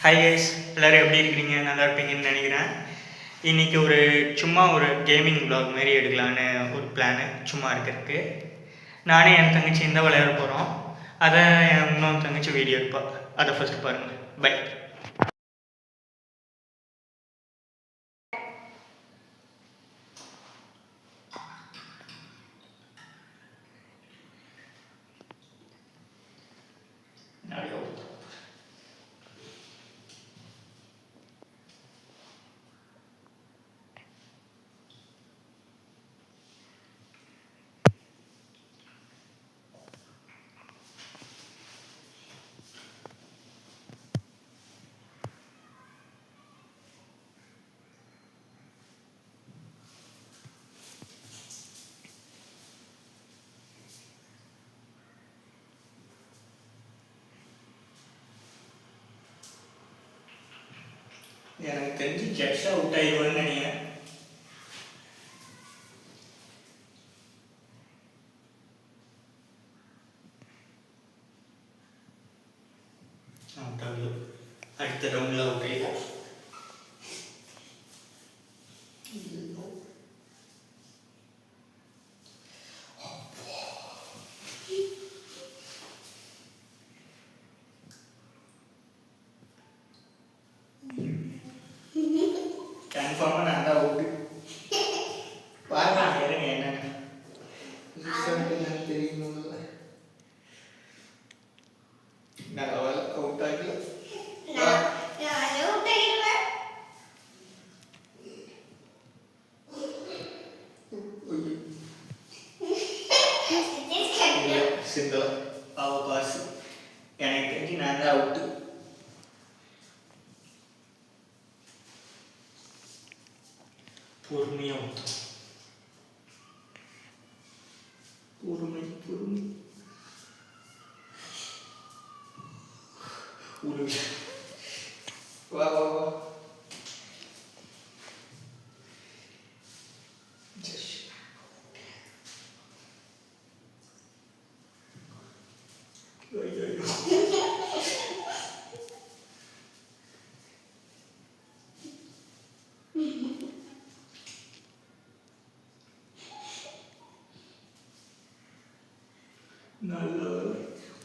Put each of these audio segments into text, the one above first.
Hi guys, எல்லோரும் எப்படி இருக்கிறீங்க? நல்லா இருப்பீங்கன்னு நினைக்கிறேன். இன்றைக்கி சும்மா ஒரு கேமிங் வ்ளாக் மாரி எடுக்கலான்னு ஒரு பிளானு சும்மா இருக்கிறதுக்கு. நானே என் தங்கச்சி இந்த விளையாட போகிறோம். அதை என் இன்னொரு தங்கச்சி வீடியோ எடுப்பா. அதை ஃபஸ்ட்டு பாருங்கள். பை. எனக்கு தெரிஞ்சு ஜட்ஸ் அவுட் ஆகிடுவேன்னு நினைக்கிறேன். அடுத்த ரவுண்டில் அவுட் ஆகிடும். கன்ஃபார்மாக நான் தான் அவுட்டு. பாருங்க இருங்க என்னன்னு தெரியும். நான் அவுட் ஆகல. சிந்தல பாவ பாசு. எனக்கு தெரிஞ்சு நான் தான் அவுட்டு. பொறுமையாக ஊற்றும். பொறுமை பொறுமை உருவி. வா வா வா.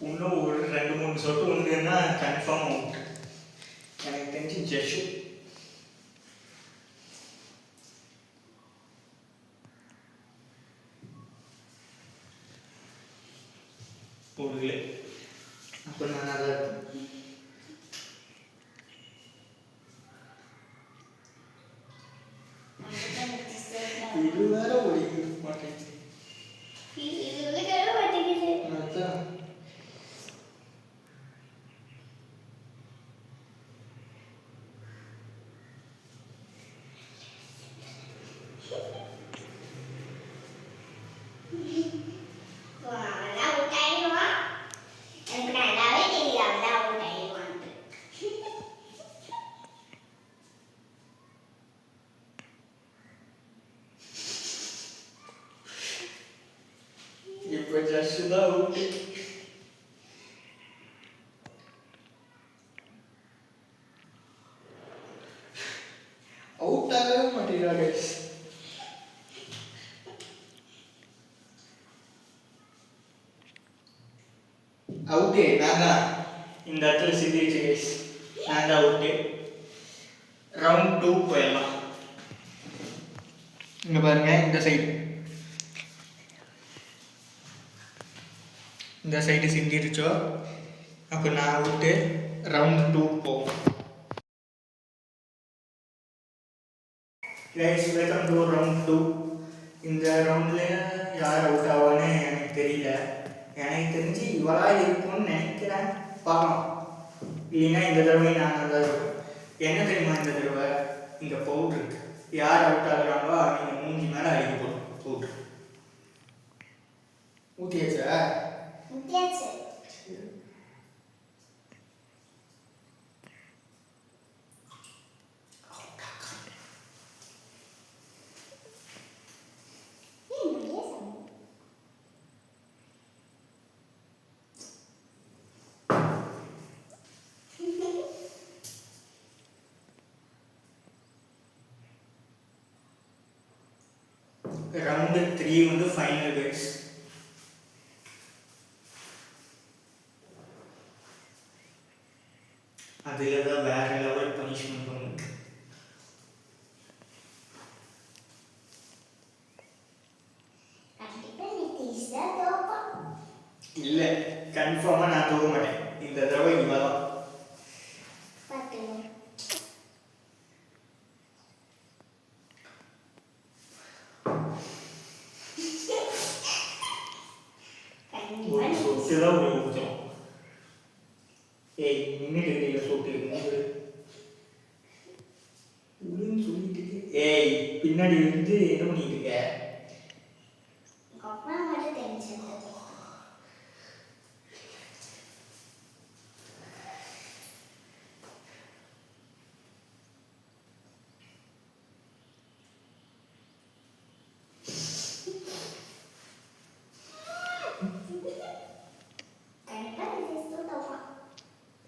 இன்னும் ஒரு 2-3 சொட்டு ஒன்றுன்னா கன்ஃபார்ம் அவுட். எனக்கு தெரிஞ்சு ஜெஷு. போடல. அப்போ நான் நல்லா இருப்பேன். இது வேற ஒழிக்க மாட்டேங்குது. அதான் இப்போ ஜஸ்ட் தான் அவுட்டு. அவுட் ஆகவே மாட்டேங்கிறாங்க. அவுட்டு நான் தான். இந்த இடத்துல சிந்திச்சு கைஸ், நான் தான் அவுட்டு. ரவுண்ட் 2 போயிடலாம். இங்கே பாருங்க, இந்த சைடு இந்த சைடு சிந்திருச்சோ. அப்போ நான் அவுட்டு. ரவுண்ட் 2 போவோம். Guys, welcome to round 2. இந்த ரவுண்டில் யார் அவுட் ஆவான்னு எனக்கு தெரியல. எனக்கு தெரிஞ்சு இவளா இருக்கும்னு நினைக்கிறேன். பார்க்கலாம். இல்லைன்னா இந்த தடவை நான் நல்லா இருக்கும். என்ன தெரியுமா, இந்த தடவை இங்கே பவுட்ரு இருக்கு. யார் அவுட் ஆகுறாங்களோ அவங்க மூஞ்சி மேலே அடிக்க போடும் பவுட்ரு. ஊற்றியாச்சா? ஊற்றியாச்சு. ரவுண்டு 3 வந்து ஃபைனல் கைஸ். அதில் தான் வேறு லெவல் பனிஷ்மெண்ட் ஒன்று. இல்லை, கன்ஃபார்மாக நான் தூக்க மாட்டேன் இந்த தடவை. இவதான் சொட்டுதான் ஒரு ஊற்றம். ஏய் நின்றுட்டு சொட்டு சொல்லிட்டு. ஏய் பின்னாடி வந்து என்ன பண்ணிட்டு இருக்க?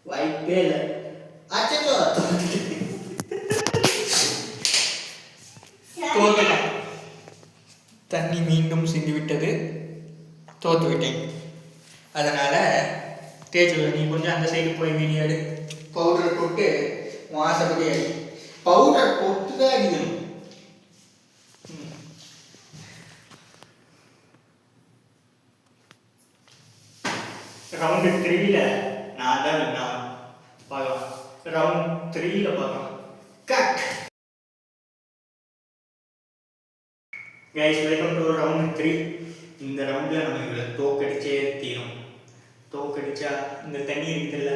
வாய்ப்பே இல்லை. தோத்துட்டேன். தண்ணி மீண்டும் சிந்திவிட்டது. தோத்து விட்டேன். அதனால் தேய்ச்சி நீ கொஞ்சம் அந்த சைடு போய் வீடியோ எடு. பவுடர் போட்டு வாசப்படி அடி. பவுடர் போட்டு தான் அடிக்கணும். ரவுண்டு 3ல் நான் தான் நான் பார்க்கலாம். ரவுண்ட் 3ல் பார்க்கலாம். Cut guys, welcome to round 3. இந்த ரவுண்டில் நம்ம இவங்களை தோக்கடிச்சே தீரும். தோக்கடிச்சா இந்த தண்ணி இருக்குதுல்ல,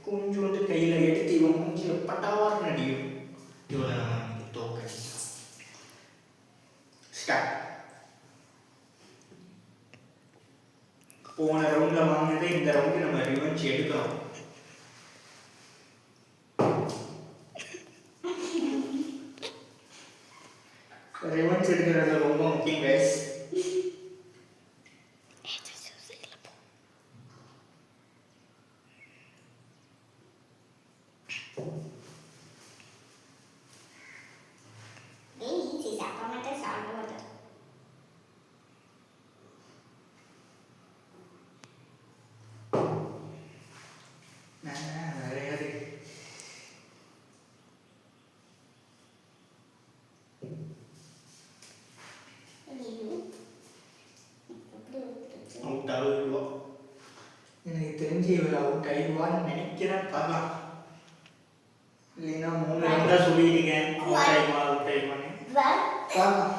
கொஞ்சோண்டு கையில் எடுத்து இவன் மூஞ்சியில் பட்டாவார் நடிக்கும். இவளை நம்ம தோக்கடிச்சோம். ஸ்டார்ட். போன ரவுண்டில் வாங்கினதே இந்த ரவுண்டு நம்ம ரிவெஞ்ச் எடுக்கிறோம். ரிவெஞ்ச் எடுக்கிறது ரொம்ப முக்கியம் கைஸ். அவுட் ஆகுவோம். எனக்கு தெரிஞ்சு இவர் அவுட் ஆயிடுவான்னு நினைக்கிறேன். பார்க்கலாம். இல்லைன்னா 3 ரவுண்ட் தான் சொல்லியிருக்கேன். அவுட் ஆயிடுவான்னு பார்க்கலாம்.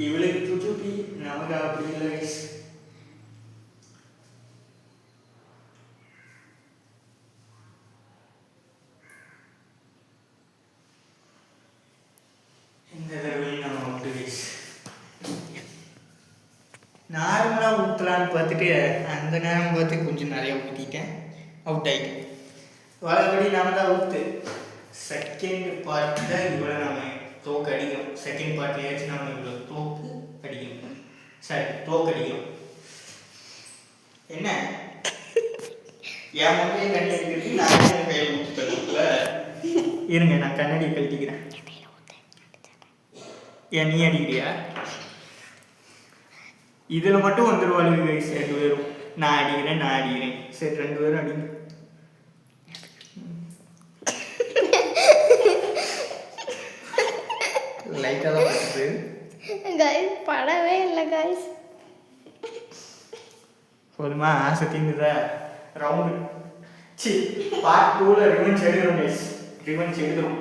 இவளுக்கு சுச்சுப்பி, நமக்கு அப்படி இல்லை கைஸ். இந்த தடவையும் நம்ம அவுட்டு கைஸ். நார்மலாக ஊற்றலான்னு பார்த்துட்டு அந்த நேரம் பார்த்து கொஞ்சம் நிறையா ஊற்றிட்டேன். அவுட் ஆகிட்டேன். வளபடி நாம தான் அவுட்டு. செகண்ட் பார்ட் தான் இவ்வளோ நம்ம தோக்கு அடிக்கும். செகண்ட் பார்ட்லேயாச்சும் நம்ம இவ்வளோ தோக்கு அடிக்கணும். சரி, தோக்கு அடிக்கணும். என்ன என் முறையே கண்ணி அடிக்கிறது, நான் என் கையில் ஊற்றி தரல. இருங்க, நான் கண்ணாடியை கழட்டிக்கிறேன். ஏன் நீ அடிக்கிறியா? இதில் மட்டும் வந்துடுவாளுங்க கைஸ் 2 பேரும். நான் அடிக்கிறேன். சரி, 2 பேரும் அடிங்க. லைட்டாக தான் படுது கைஸ், படவே இல்லை கைஸ். போதுமா? ஆசை தீர்ந்துதா? ரவுண்டு பார்ட் 2ல் ரிவெஞ்ச் எடுக்கிறோம் கைஸ். ரிவெஞ்ச் எடுக்கிறோம்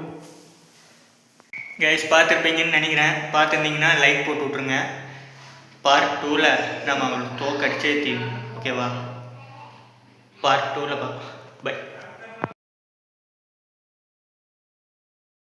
கைஸ். பார்த்துருப்பீங்கன்னு நினைக்கிறேன். பார்த்துருந்தீங்கன்னா லைக் போட்டு விட்ருங்க. பார்ட் 2ல் நம்ம அவங்களுக்கு தோக்கடிச்சே தீரும். ஓகேவா? பார்ட் 2ல் பார்க்கலாம். பை.